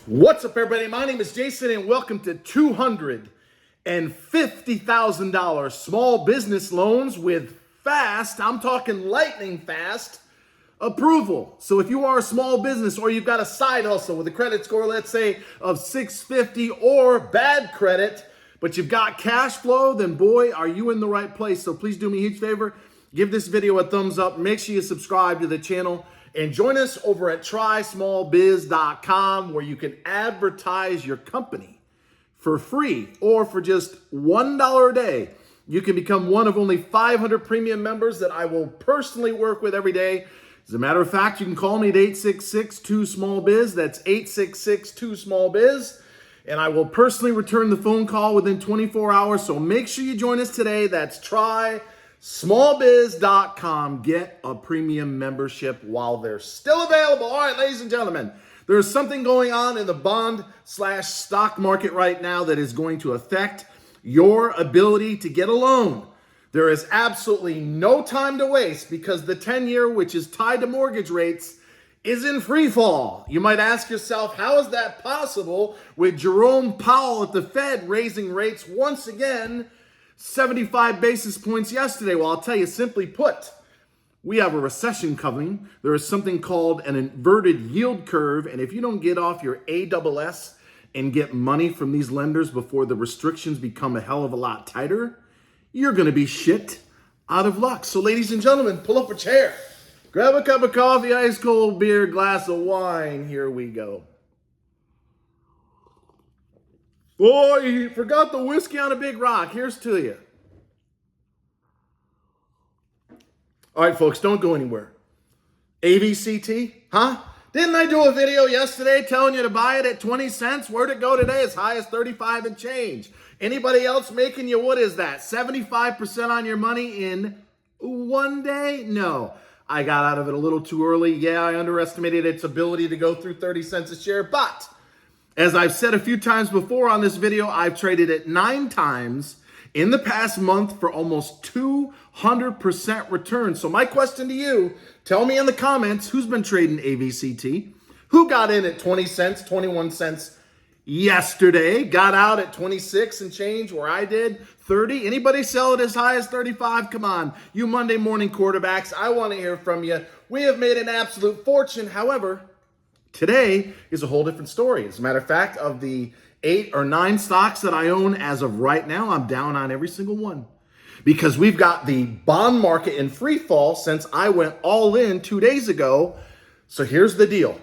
What's up, everybody? My name is Jason, and welcome to $250,000 small business loans with fast, I'm talking lightning fast, approval. So if you are a small business or you've got a side hustle with a credit score, let's say of 650 or bad credit, but you've got cash flow, then boy, are you in the right place. So please do me a huge favor. Give this video a thumbs up. Make sure you subscribe to the channel. And join us over at trysmallbiz.com, where you can advertise your company for free or for just $1 a day. You can become one of only 500 premium members that I will personally work with every day. As a matter of fact, you can call me at 866-2-SMALL-BIZ. That's 866-2-SMALL-BIZ. And I will personally return the phone call within 24 hours. So make sure you join us today. That's trysmallbiz.com. Get a premium membership while they're still available. All right, ladies and gentlemen, there's something going on in the bond/stock market right now that is going to affect your ability to get a loan. There is absolutely no time to waste because the 10-year, which is tied to mortgage rates, is in free fall. You might ask yourself, how is that possible with Jerome Powell at the Fed raising rates once again 75 basis points yesterday? Well, I'll tell you, simply put, we have a recession coming. There is something called an inverted yield curve, and if you don't get off your ASS and get money from these lenders before the restrictions become a hell of a lot tighter, you're going to be shit out of luck. So ladies and gentlemen, pull up a chair. Grab a cup of coffee, ice cold beer, glass of wine. Here we go. Oh, you forgot the whiskey on a big rock. Here's to you. All right, folks, don't go anywhere. AVCT, huh? Didn't I do a video yesterday telling you to buy it at 20 cents? Where'd it go today? As high as 35 and change. Anybody else making you, what is that, 75% on your money in one day? No. I got out of it a little too early. Yeah, I underestimated its ability to go through 30 cents a share. But as I've said a few times before on this video, I've traded it 9 times in the past month for almost 200% return. So my question to you, tell me in the comments, who's been trading AVCT? Who got in at 20 cents, 21 cents yesterday? Got out at 26 and change where I did 30. Anybody sell it as high as 35? Come on, you Monday morning quarterbacks, I want to hear from you. We have made an absolute fortune. However, today is a whole different story. As a matter of fact, of the 8 or 9 stocks that I own as of right now, I'm down on every single one because we've got the bond market in free fall since I went all in 2 days ago. So here's the deal.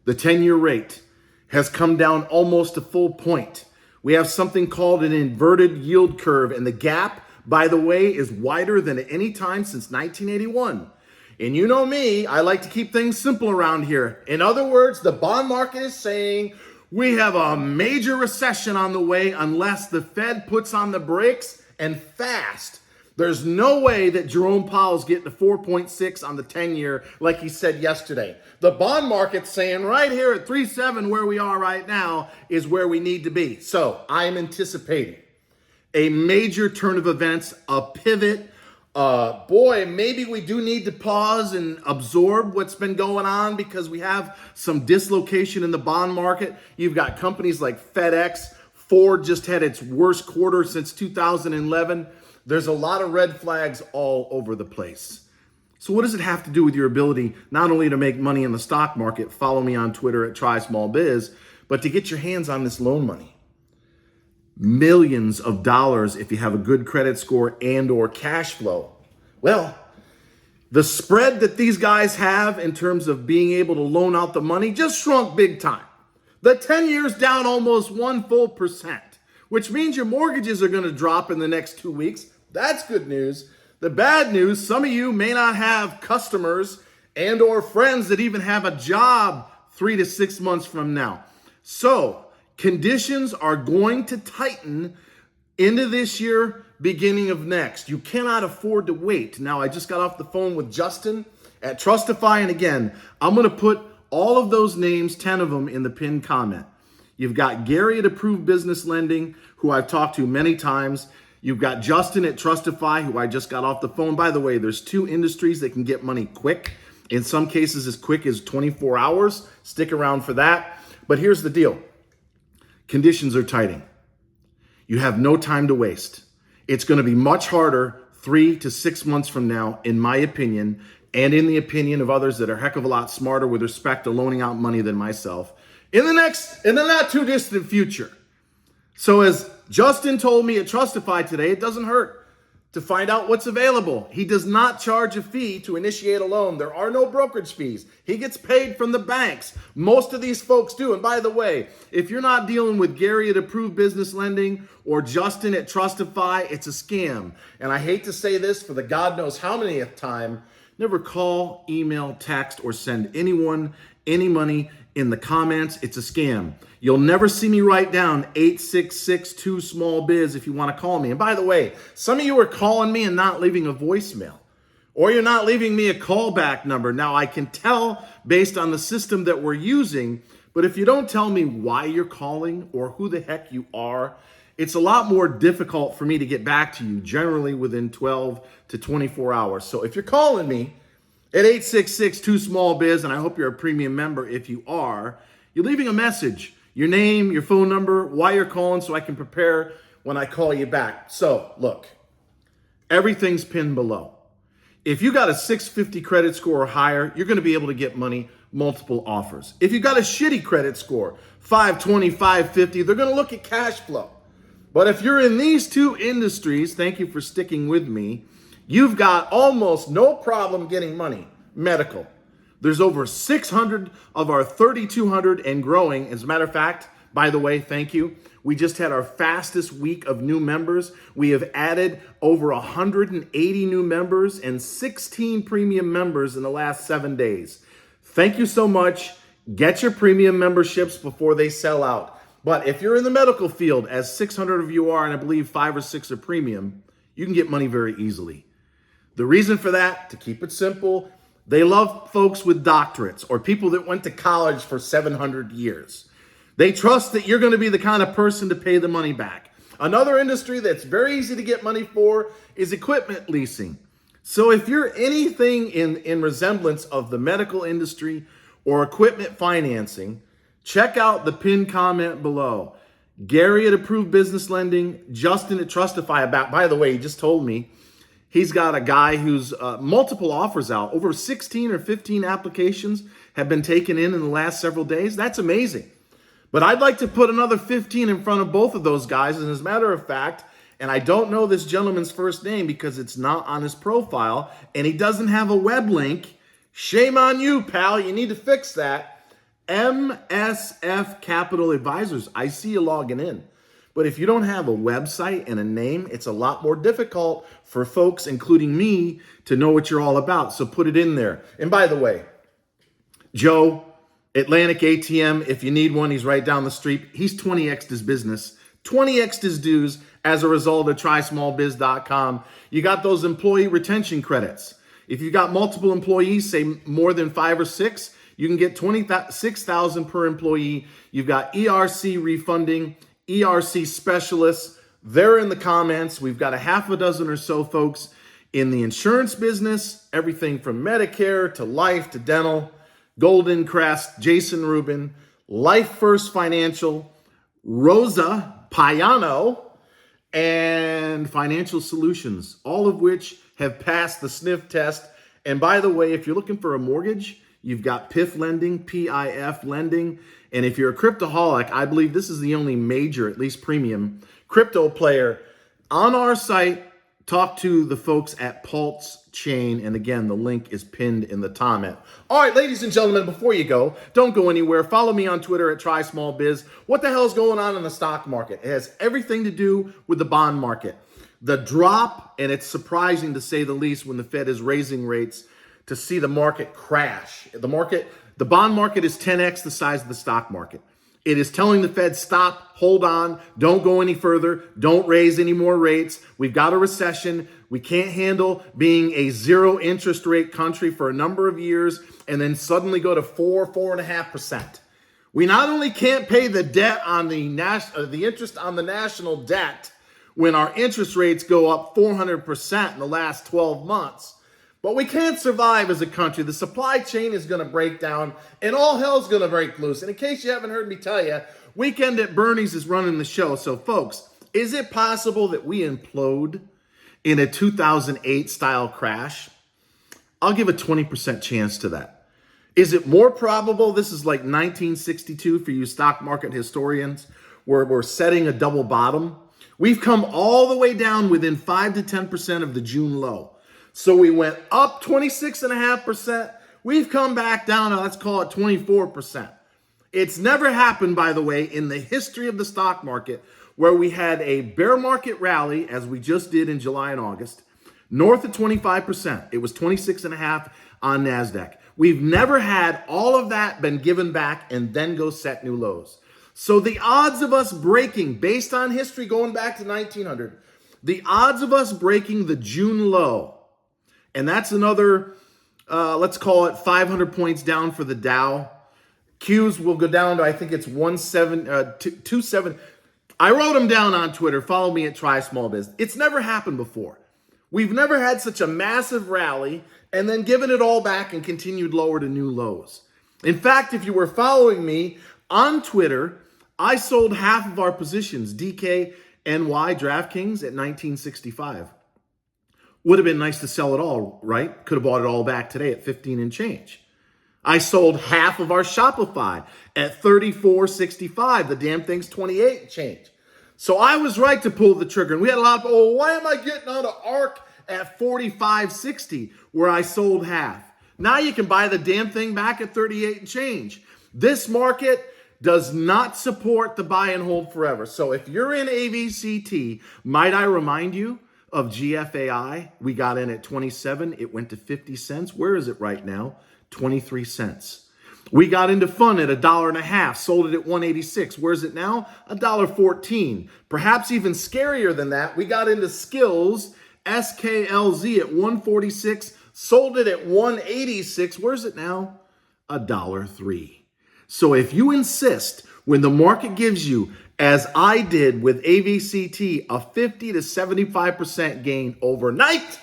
The 10-year rate has come down almost a full point. We have something called an inverted yield curve, and the gap, by the way, is wider than at any time since 1981. And you know me, I like to keep things simple around here. In other words, the bond market is saying we have a major recession on the way unless the Fed puts on the brakes and fast. There's no way that Jerome Powell's getting to 4.6 on the 10-year like he said yesterday. The bond market's saying right here at 3.7 where we are right now is where we need to be. So I'm anticipating a major turn of events, a pivot. Boy, maybe we do need to pause and absorb what's been going on because we have some dislocation in the bond market. You've got companies like FedEx. Ford just had its worst quarter since 2011. There's a lot of red flags all over the place. So what does it have to do with your ability not only to make money in the stock market, follow me on Twitter at trysmallbiz, but to get your hands on this loan money? Millions of dollars if you have a good credit score and or cash flow. Well, the spread that these guys have in terms of being able to loan out the money just shrunk big time. The 10 years down almost 1 full %, which means your mortgages are going to drop in the next 2 weeks. That's good news. The bad news, some of you may not have customers and or friends that even have a job 3 to 6 months from now. So conditions are going to tighten into this year, beginning of next. You cannot afford to wait. Now, I just got off the phone with Justin at Trustify, and again, I'm going to put all of those names, 10 of them, in the pinned comment. You've got Gary at Approved Business Lending, who I've talked to many times. You've got Justin at Trustify, who I just got off the phone. By the way, there's 2 industries that can get money quick. In some cases, as quick as 24 hours. Stick around for that. But here's the deal. Conditions are tightening. You have no time to waste. It's going to be much harder 3 to 6 months from now, in my opinion, and in the opinion of others that are a heck of a lot smarter with respect to loaning out money than myself, in the not too distant future. So as Justin told me at Trustify today, it doesn't hurt to find out what's available. He does not charge a fee to initiate a loan. There are no brokerage fees. He gets paid from the banks. Most of these folks do. And by the way, if you're not dealing with Gary at Approved Business Lending or Justin at Trustify, it's a scam. And I hate to say this for the God knows how many time, never call, email, text, or send anyone any money in the comments. It's a scam. You'll never see me write down 8662 small biz if you want to call me. And by the way, some of you are calling me and not leaving a voicemail, or you're not leaving me a callback number. Now I can tell based on the system that we're using, but if you don't tell me why you're calling or who the heck you are, it's a lot more difficult for me to get back to you, generally within 12 to 24 hours. So if you're calling me at 8662 small biz, and I hope you're a premium member if you are, you're leaving a message. Your name, your phone number, why you're calling, so I can prepare when I call you back. So, look, everything's pinned below. If you got a 650 credit score or higher, you're going to be able to get money, multiple offers. If you got a shitty credit score, 520, 550, they're going to look at cash flow. But if you're in these two industries, thank you for sticking with me, you've got almost no problem getting money. Medical. There's over 600 of our 3,200 and growing. As a matter of fact, by the way, thank you. We just had our fastest week of new members. We have added over 180 new members and 16 premium members in the last 7 days. Thank you so much. Get your premium memberships before they sell out. But if you're in the medical field, as 600 of you are, and I believe 5 or 6 are premium, you can get money very easily. The reason for that, to keep it simple, they love folks with doctorates or people that went to college for 700 years. They trust that you're going to be the kind of person to pay the money back. Another industry that's very easy to get money for is equipment leasing. So if you're anything in resemblance of the medical industry or equipment financing, check out the pinned comment below. Gary at Approved Business Lending, Justin at Trustify. By the way, he just told me he's got a guy who's multiple offers out. Over 16 or 15 applications have been taken in the last several days. That's amazing. But I'd like to put another 15 in front of both of those guys. And as a matter of fact, and I don't know this gentleman's first name because it's not on his profile, and he doesn't have a web link. Shame on you, pal. You need to fix that. MSF Capital Advisors. I see you logging in. But if you don't have a website and a name, it's a lot more difficult for folks, including me, to know what you're all about. So put it in there. And by the way, Joe, Atlantic ATM, if you need one, he's right down the street. He's 20x'd his business, 20x'd his dues as a result of TrySmallBiz.com. You got those employee retention credits. If you've got multiple employees, say more than 5 or 6, you can get $26,000 per employee. You've got ERC refunding, ERC specialists. They're in the comments. We've got a half a dozen or so folks in the insurance business, everything from Medicare to life to dental, Golden Crest, Jason Rubin, Life First Financial, Rosa Payano, and Financial Solutions, all of which have passed the sniff test. And by the way, if you're looking for a mortgage, you've got PIF lending, PIF lending. And if you're a cryptoholic, I believe this is the only major, at least premium, crypto player on our site. Talk to the folks at Pulse Chain. And again, the link is pinned in the comment. All right, ladies and gentlemen, before you go, don't go anywhere. Follow me on Twitter at TrySmallBiz. What the hell is going on in the stock market? It has everything to do with the bond market. The drop, and it's surprising to say the least when the Fed is raising rates, to see the market crash. The bond market is 10x the size of the stock market. It is telling the Fed, stop, hold on, don't go any further, don't raise any more rates. We've got a recession. We can't handle being a zero interest rate country for a number of years and then suddenly go to 4.5%. We not only can't pay the debt on the interest on the national debt when our interest rates go up 400% in the last 12 months, But we can't survive as a country. The supply chain is going to break down and all hell's going to break loose. And in case you haven't heard me tell you, Weekend at Bernie's is running the show. So folks, is it possible that we implode in a 2008 style crash? I'll give a 20% chance to that. Is it more probable this is like 1962 for you stock market historians, where we're setting a double bottom? We've come all the way down within 5 to 10% of the June low. So we went up 26.5%. We've come back down, let's call it 24%. It's never happened, by the way, in the history of the stock market where we had a bear market rally, as we just did in July and August, north of 25%. It was 26.5 on NASDAQ. We've never had all of that been given back and then go set new lows. So the odds of us breaking, based on history going back to 1900, the odds of us breaking the June low, and that's another, let's call it 500 points down for the Dow. Qs will go down to, I think it's 27. I wrote them down on Twitter. Follow me at Try Small Biz. It's never happened before. We've never had such a massive rally and then given it all back and continued lower to new lows. In fact, if you were following me on Twitter, I sold half of our positions, DKNY DraftKings at 1965. Would have been nice to sell it all, right? Could have bought it all back today at 15 and change. I sold half of our Shopify at 34.65. The damn thing's 28 and change. So I was right to pull the trigger. And we had a lot of, why am I getting out of ARK at 45.60 where I sold half? Now you can buy the damn thing back at 38 and change. This market does not support the buy and hold forever. So if you're in AVCT, might I remind you of GFAI? We got in at 27. It went to 50 cents. Where is it right now? 23 cents. We got into fun at $1.50, sold it at 186. Where's it now? $1.14. Perhaps even scarier than that, we got into Skills, SKLZ at 146, sold it at 186. Where's it now? $1.03. So if you insist when the market gives you, as I did with AVCT, a 50 to 75% gain overnight,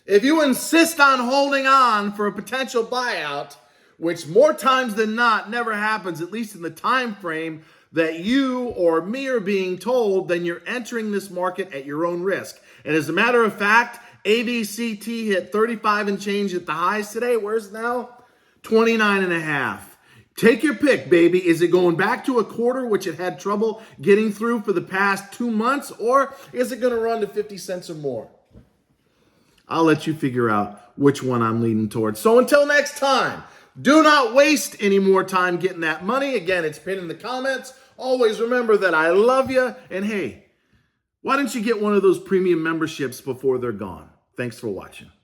if you insist on holding on for a potential buyout, which more times than not never happens, at least in the time frame that you or me are being told, then you're entering this market at your own risk. And as a matter of fact, AVCT hit 35 and change at the highs today. Where's it now? 29.5. Take your pick, baby. Is it going back to a quarter, which it had trouble getting through for the past 2 months, or is it going to run to 50 cents or more? I'll let you figure out which one I'm leaning towards. So until next time, do not waste any more time getting that money. Again, it's pinned in the comments. Always remember that I love you. And hey, why don't you get one of those premium memberships before they're gone? Thanks for watching.